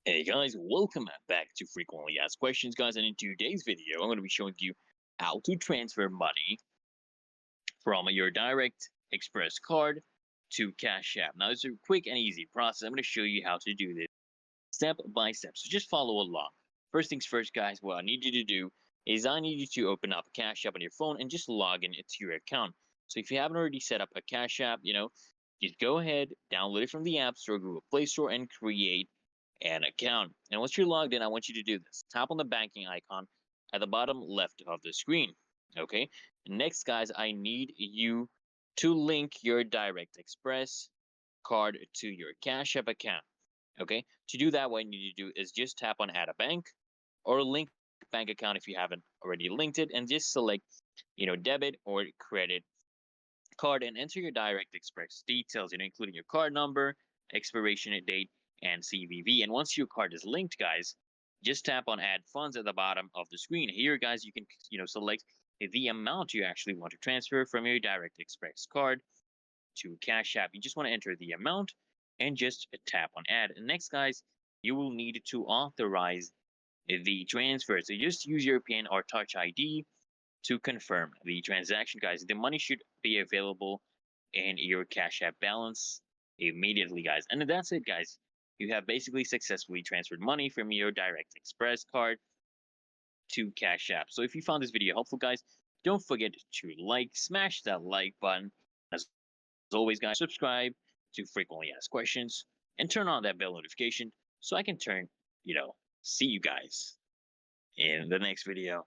Hey guys, welcome back to Frequently Asked Questions, guys. And in today's video, I'm going to be showing you how to transfer money from your direct express card to Cash App. Now, it's a quick and easy process. I'm going to show you how to do this step by step. So just follow along. First things first, guys, what I need you to do is I need you to open up Cash App on your phone and just log in into your account. So if you haven't already set up a Cash App, just go ahead, download it from the App Store, Google Play Store, and create an account. And once you're logged in, I want you to do this. Tap on the banking icon at the bottom left of the screen. Okay. Next, guys, I need you to link your Direct Express card to your Cash App account. Okay. To do that, what you need to do is just tap on Add a Bank or Link Bank Account if you haven't already linked it, and just select, debit or credit card and enter your Direct Express details, including your card number, expiration date, and CVV. And once your card is linked, guys, just tap on Add Funds at the bottom of the screen. Here, guys, you can, select the amount you actually want to transfer from your Direct Express card to Cash App. You just want to enter the amount and just tap on Add. And next, guys, you will need to authorize the transfer. So just use your PIN or Touch ID to confirm the transaction, guys. The money should be available in your Cash App balance immediately, guys. And that's it, guys. You have basically successfully transferred money from your Direct Express card to Cash App. So if you found this video helpful, guys, don't forget to smash that like button. As always, guys, subscribe to Frequently Asked Questions and turn on that bell notification so I can see you guys in the next video.